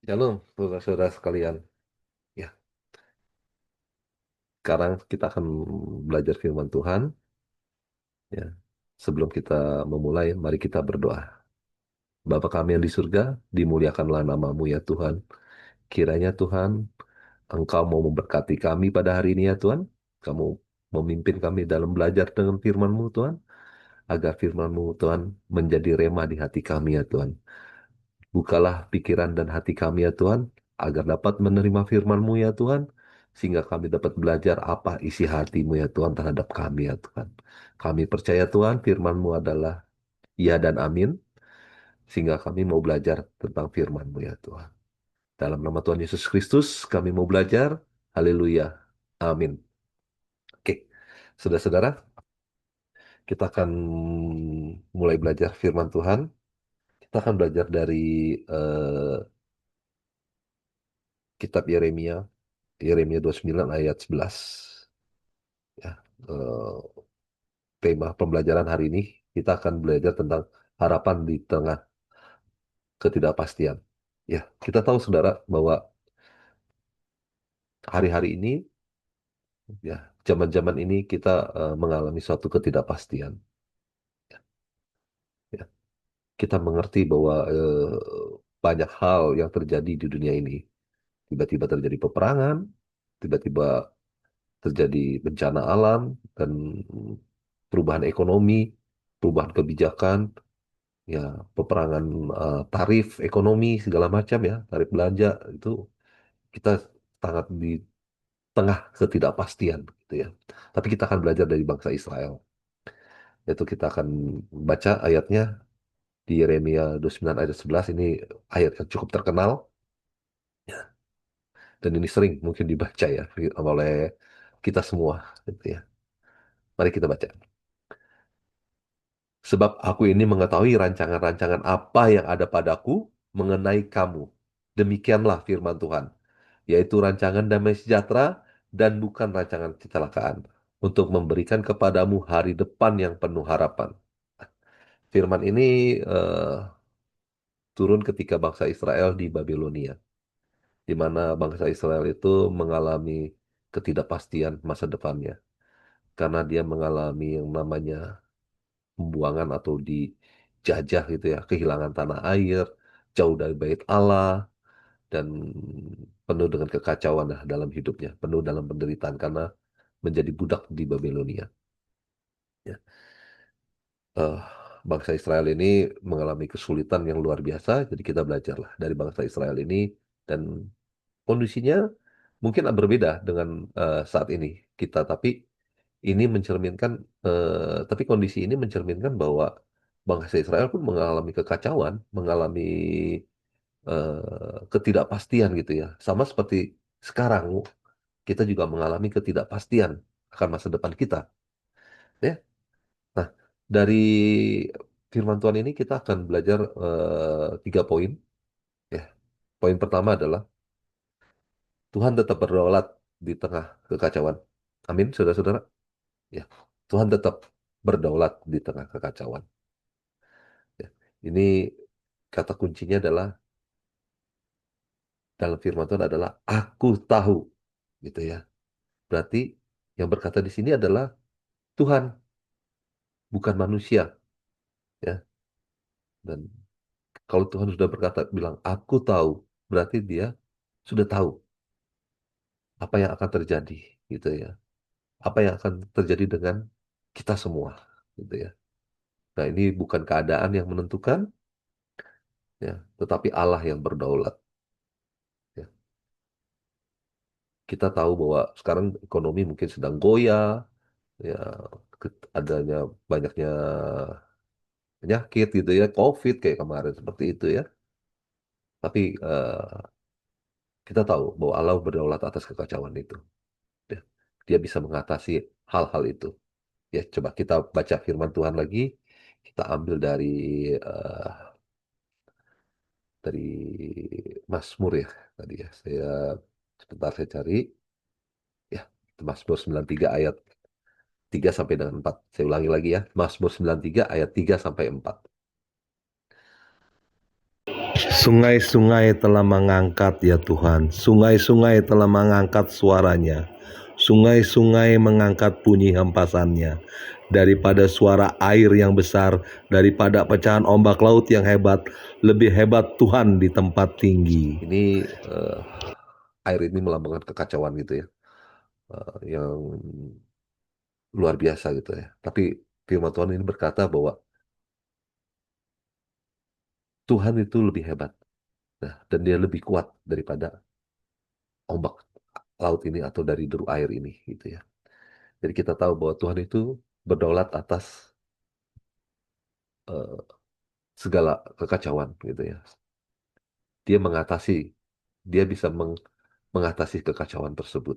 Shalom, saudara-saudara sekalian. Ya, sekarang kita akan belajar firman Tuhan. Ya, sebelum kita memulai, mari kita berdoa. Bapa kami yang di surga, dimuliakanlah namamu ya Tuhan. Kiranya Tuhan, Engkau mau memberkati kami pada hari ini ya Tuhan. Kamu memimpin kami dalam belajar dengan firman-Mu Tuhan. Agar firman-Mu Tuhan menjadi rema di hati kami ya Tuhan. Bukalah pikiran dan hati kami ya Tuhan, agar dapat menerima firman-Mu ya Tuhan, sehingga kami dapat belajar apa isi hati-Mu ya Tuhan terhadap kami ya Tuhan. Kami percaya Tuhan, firman-Mu adalah ya dan amin, sehingga kami mau belajar tentang firman-Mu ya Tuhan. Dalam nama Tuhan Yesus Kristus, kami mau belajar. Haleluya. Amin. Oke, saudara-saudara, kita akan mulai belajar firman Tuhan. Kita akan belajar dari eh, kitab Yeremia, Yeremia 29 ayat 11. Ya, eh, tema pembelajaran hari ini kita akan belajar tentang harapan di tengah ketidakpastian. Ya, kita tahu saudara bahwa hari-hari ini, ya, zaman-zaman ini kita mengalami suatu ketidakpastian. Ya, kita mengerti bahwa banyak hal yang terjadi di dunia ini. Tiba-tiba terjadi peperangan, tiba-tiba terjadi bencana alam dan perubahan ekonomi, perubahan kebijakan, ya peperangan tarif ekonomi segala macam ya, tarif belanja itu kita sangat di tengah ketidakpastian gitu ya. Tapi kita akan belajar dari bangsa Israel. Yaitu kita akan baca ayatnya di Yeremia 29 ayat 11, ini ayat yang cukup terkenal dan ini sering mungkin dibaca ya oleh kita semua gitu ya. Mari kita baca. Sebab aku ini mengetahui rancangan-rancangan apa yang ada padaku mengenai kamu. Demikianlah firman Tuhan, yaitu rancangan damai sejahtera dan bukan rancangan kecelakaan, untuk memberikan kepadamu hari depan yang penuh harapan. Firman ini turun ketika bangsa Israel di Babilonia, di mana bangsa Israel itu mengalami ketidakpastian masa depannya, karena dia mengalami yang namanya pembuangan atau dijajah gitu ya, kehilangan tanah air, jauh dari bait Allah, dan penuh dengan kekacauan dalam hidupnya, penuh dalam penderitaan karena menjadi budak di Babilonia. Ya. Eh, Bangsa Israel ini mengalami kesulitan yang luar biasa, jadi kita belajarlah dari bangsa Israel ini dan kondisinya mungkin berbeda dengan saat ini kita, tapi ini mencerminkan, tapi kondisi ini mencerminkan bahwa bangsa Israel pun mengalami kekacauan, mengalami ketidakpastian gitu ya, sama seperti sekarang kita juga mengalami ketidakpastian akan masa depan kita. Ya, nah dari firman Tuhan ini kita akan belajar 3 poin. Ya, poin pertama adalah Tuhan tetap berdaulat di tengah kekacauan. Amin, saudara-saudara. Ya, Tuhan tetap berdaulat di tengah kekacauan. Ya, ini kata kuncinya adalah dalam firman Tuhan adalah aku tahu, gitu ya. Berarti yang berkata di sini adalah Tuhan, bukan manusia, ya. Dan kalau Tuhan sudah berkata bilang aku tahu, berarti dia sudah tahu apa yang akan terjadi, gitu ya. Apa yang akan terjadi dengan kita semua, gitu ya. Nah, ini bukan keadaan yang menentukan, ya, tetapi Allah yang berdaulat. Ya. Kita tahu bahwa sekarang ekonomi mungkin sedang goyah, ya, adanya banyaknya penyakit gitu ya, COVID kayak kemarin seperti itu ya. Tapi kita tahu bahwa Allah berdaulat atas kekacauan itu. Ya. Dia bisa mengatasi hal-hal itu. Ya, coba kita baca firman Tuhan lagi. Kita ambil eh, dari Mazmur ya tadi ya. Sebentar saya cari ya. Mazmur 93 ayat 3 sampai dengan 4. Saya ulangi lagi ya. Mazmur 93 ayat 3 sampai 4. Sungai-sungai telah mengangkat ya Tuhan, sungai-sungai telah mengangkat suaranya, sungai-sungai mengangkat bunyi hempasannya. Daripada suara air yang besar, daripada pecahan ombak laut yang hebat, lebih hebat Tuhan di tempat tinggi. Ini air ini melambangkan kekacauan gitu ya, yang luar biasa gitu ya. Tapi firman Tuhan ini berkata bahwa Tuhan itu lebih hebat, nah, dan dia lebih kuat daripada ombak laut ini atau dari deru air ini gitu ya. Jadi kita tahu bahwa Tuhan itu berdaulat atas eh, segala kekacauan gitu ya. Dia mengatasi, dia bisa mengatasi kekacauan tersebut.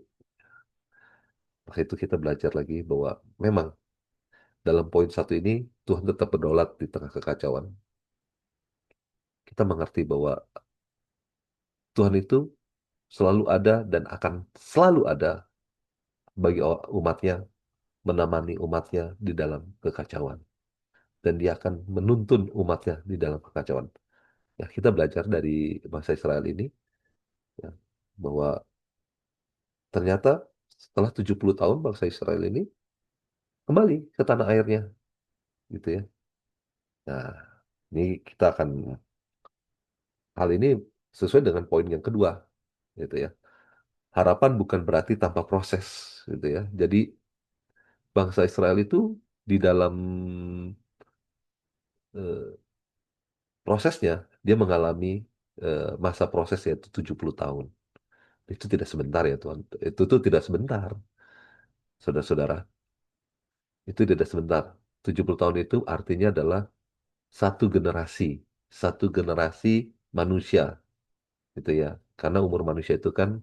Maka itu kita belajar lagi bahwa memang dalam poin satu ini Tuhan tetap berdaulat di tengah kekacauan. Kita mengerti bahwa Tuhan itu selalu ada dan akan selalu ada bagi umatnya, menemani umatnya di dalam kekacauan. Dan dia akan menuntun umatnya di dalam kekacauan. Ya, kita belajar dari bangsa Israel ini ya, bahwa ternyata setelah 70 tahun bangsa Israel ini kembali ke tanah airnya gitu ya. Nah, ini kita akan hal ini sesuai dengan poin yang kedua gitu ya. Harapan bukan berarti tanpa proses gitu ya. Jadi bangsa Israel itu di dalam eh, prosesnya dia mengalami masa proses yaitu 70 tahun. Itu tidak sebentar ya Tuhan. Itu tuh tidak sebentar, saudara-saudara. Itu tidak sebentar. 70 tahun itu artinya adalah satu generasi, satu generasi manusia gitu ya. Karena umur manusia itu kan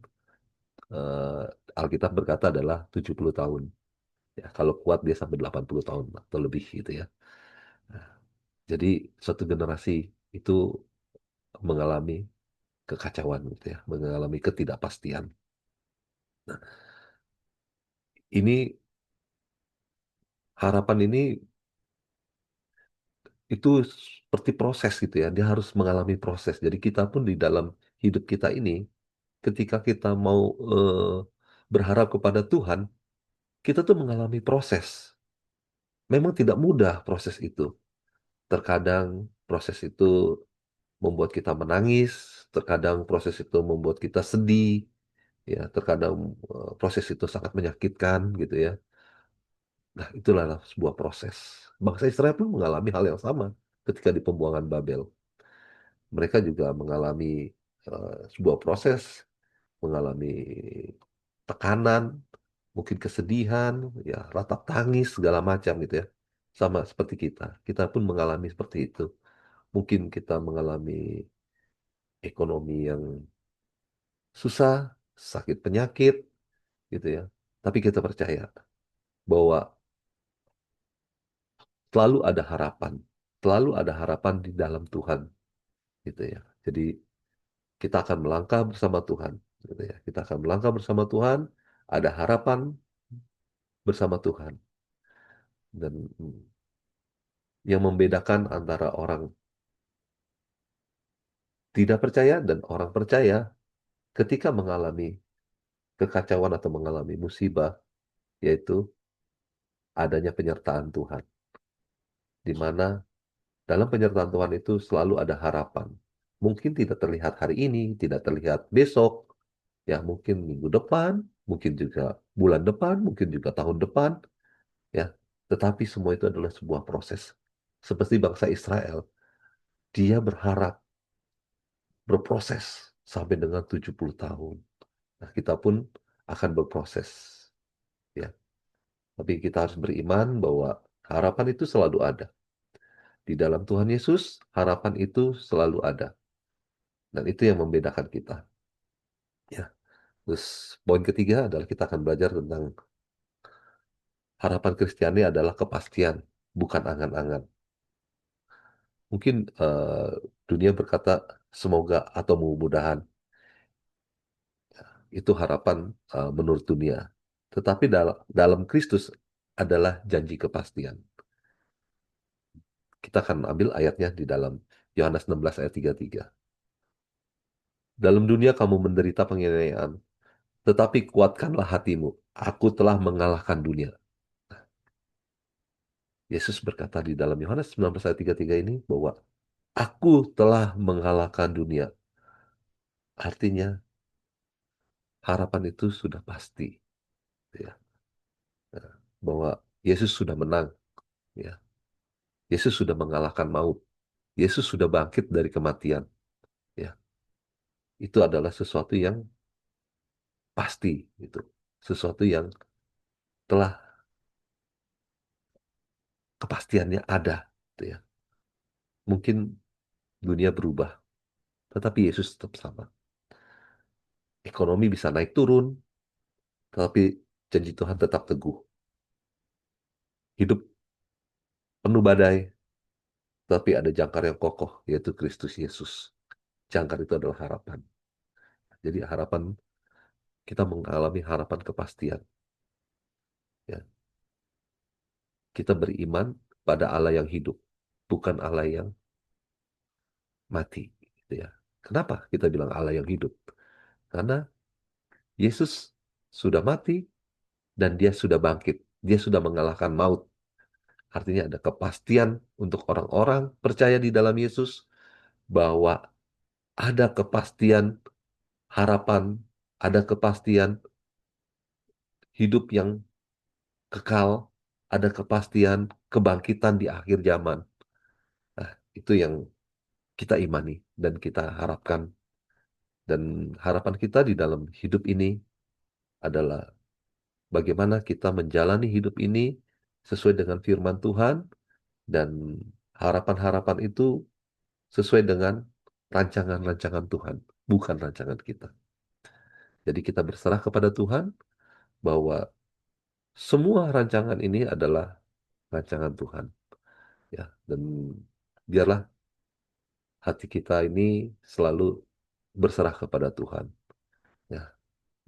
Alkitab berkata adalah 70 tahun. Ya, kalau kuat dia sampai 80 tahun atau lebih gitu ya. Nah, jadi suatu generasi itu mengalami kekacauan gitu ya, mengalami ketidakpastian. Nah, ini harapan ini itu seperti proses gitu ya. Dia harus mengalami proses. Jadi kita pun di dalam hidup kita ini, ketika kita mau berharap kepada Tuhan, kita tuh mengalami proses. Memang tidak mudah proses itu. Terkadang proses itu membuat kita menangis, terkadang proses itu membuat kita sedih, ya, terkadang proses itu sangat menyakitkan gitu ya. Nah, itulah sebuah proses. Bangsa Israel pun mengalami hal yang sama ketika di pembuangan Babel. Mereka juga mengalami sebuah proses, mengalami tekanan, mungkin kesedihan, ya, ratap tangis, segala macam gitu ya. Sama seperti kita. Kita pun mengalami seperti itu. Mungkin kita mengalami ekonomi yang susah, sakit penyakit, gitu ya. Tapi kita percaya bahwa selalu ada harapan. Selalu ada harapan di dalam Tuhan, gitu ya. Jadi kita akan melangkah bersama Tuhan, gitu ya. Kita akan melangkah bersama Tuhan, ada harapan bersama Tuhan. Dan yang membedakan antara orang tidak percaya dan orang percaya ketika mengalami kekacauan atau mengalami musibah, yaitu adanya penyertaan Tuhan. Di mana dalam penyertaan Tuhan itu selalu ada harapan. Mungkin tidak terlihat hari ini, tidak terlihat besok, ya mungkin minggu depan, mungkin juga bulan depan, mungkin juga tahun depan, ya. Tetapi semua itu adalah sebuah proses. Seperti bangsa Israel, dia berharap berproses sampai dengan 70 tahun. Nah, kita pun akan berproses, ya. Tapi kita harus beriman bahwa harapan itu selalu ada. Di dalam Tuhan Yesus, harapan itu selalu ada. Dan itu yang membedakan kita. Ya. Terus poin ketiga adalah kita akan belajar tentang harapan Kristiani adalah kepastian, bukan angan-angan. Mungkin dunia berkata semoga atau mudah-mudahan itu harapan menurut dunia. Tetapi dalam Kristus adalah janji kepastian. Kita akan ambil ayatnya di dalam Yohanes 16 ayat 33. Dalam dunia kamu menderita penganiayaan, tetapi kuatkanlah hatimu. Aku telah mengalahkan dunia. Yesus berkata di dalam Yohanes 19 ayat 33 ini bahwa aku telah mengalahkan dunia. Artinya harapan itu sudah pasti, ya. Nah, bahwa Yesus sudah menang, ya. Yesus sudah mengalahkan maut. Yesus sudah bangkit dari kematian, ya. Itu adalah sesuatu yang pasti, itu. Sesuatu yang telah kepastiannya ada, gitu ya. Mungkin dunia berubah, tetapi Yesus tetap sama. Ekonomi bisa naik turun, tetapi janji Tuhan tetap teguh. Hidup penuh badai, tapi ada jangkar yang kokoh, yaitu Kristus Yesus. Jangkar itu adalah harapan. Jadi harapan, kita mengalami harapan kepastian. Ya. Kita beriman pada Allah yang hidup, bukan Allah yang mati. Gitu ya. Kenapa kita bilang Allah yang hidup? Karena Yesus sudah mati dan dia sudah bangkit. Dia sudah mengalahkan maut. Artinya ada kepastian untuk orang-orang percaya di dalam Yesus bahwa ada kepastian harapan, ada kepastian hidup yang kekal, ada kepastian kebangkitan di akhir zaman. Nah, itu yang kita imani dan kita harapkan. Dan harapan kita di dalam hidup ini adalah bagaimana kita menjalani hidup ini sesuai dengan firman Tuhan, dan harapan-harapan itu sesuai dengan rancangan-rancangan Tuhan, bukan rancangan kita. Jadi kita berserah kepada Tuhan bahwa semua rancangan ini adalah rancangan Tuhan, ya. Dan biarlah hati kita ini selalu berserah kepada Tuhan, ya.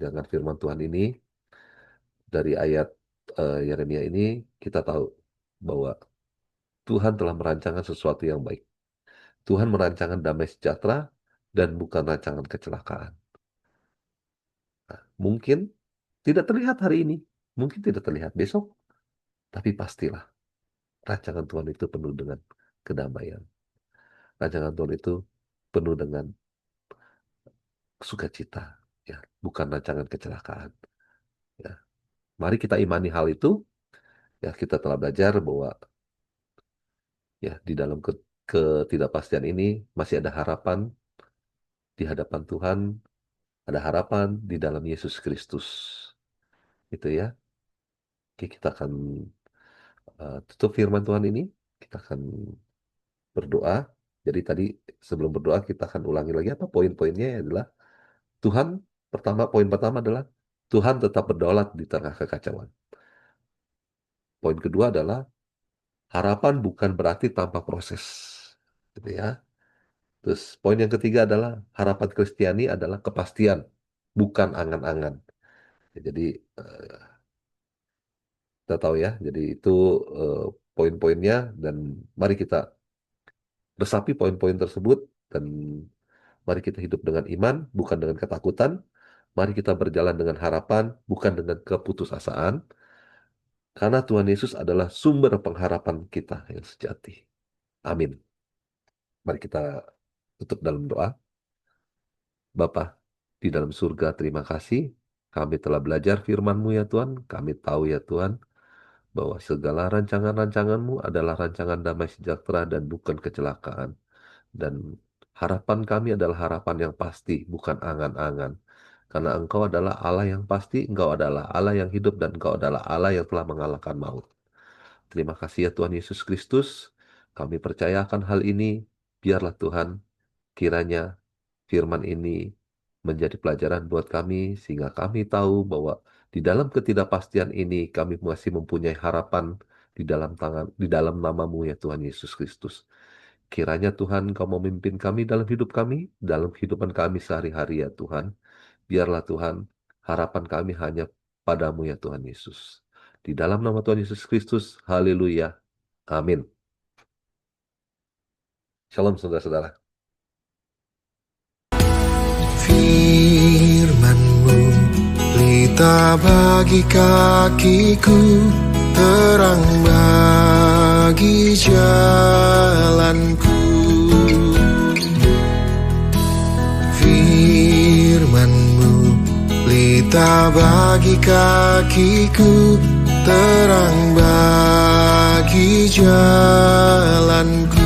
Dengan firman Tuhan ini dari ayat Yeremia ini kita tahu bahwa Tuhan telah merancangkan sesuatu yang baik. Tuhan merancangkan damai sejahtera dan bukan rancangan kecelakaan. Nah, mungkin tidak terlihat hari ini, mungkin tidak terlihat besok, tapi pastilah rancangan Tuhan itu penuh dengan kedamaian. Rancangan Tuhan itu penuh dengan sukacita, ya, bukan rancangan kecelakaan. Ya, mari kita imani hal itu. Ya, kita telah belajar bahwa ya di dalam ketidakpastian ini masih ada harapan di hadapan Tuhan, ada harapan di dalam Yesus Kristus. Itu ya. Oke, kita akan tutup firman Tuhan ini. Kita akan berdoa. Jadi tadi sebelum berdoa kita akan ulangi lagi apa poin-poinnya, adalah Tuhan poin pertama adalah Tuhan tetap berdaulat di tengah kekacauan. Poin kedua adalah harapan bukan berarti tanpa proses. Gitu ya. Terus poin yang ketiga adalah harapan Kristiani adalah kepastian, bukan angan-angan. Ya, jadi eh, kita tahu ya, jadi itu eh, poin-poinnya, dan mari kita resapi poin-poin tersebut, dan mari kita hidup dengan iman, bukan dengan ketakutan. Mari kita berjalan dengan harapan, bukan dengan keputusasaan, karena Tuhan Yesus adalah sumber pengharapan kita yang sejati. Amin. Mari kita tutup dalam doa. Bapa di dalam surga, terima kasih. Kami telah belajar firman-Mu ya Tuhan. Kami tahu ya Tuhan, bahwa segala rancangan-rancangan-Mu adalah rancangan damai sejahtera dan bukan kecelakaan. Dan harapan kami adalah harapan yang pasti, bukan angan-angan. Karena Engkau adalah Allah yang pasti, Engkau adalah Allah yang hidup, dan Engkau adalah Allah yang telah mengalahkan maut. Terima kasih ya Tuhan Yesus Kristus. Kami percayakan hal ini. Biarlah Tuhan, kiranya firman ini menjadi pelajaran buat kami, sehingga kami tahu bahwa di dalam ketidakpastian ini kami masih mempunyai harapan di dalam namamu ya Tuhan Yesus Kristus. Kiranya Tuhan Kau memimpin kami dalam hidup kami, dalam kehidupan kami sehari-hari ya Tuhan. Biarlah Tuhan, harapan kami hanya padamu ya Tuhan Yesus. Di dalam nama Tuhan Yesus Kristus, haleluya, amin. Shalom saudara-saudara. pelita bagi kakiku, terang bagi jalanku. Firman-Mu pelita bagi kakiku, terang bagi jalanku.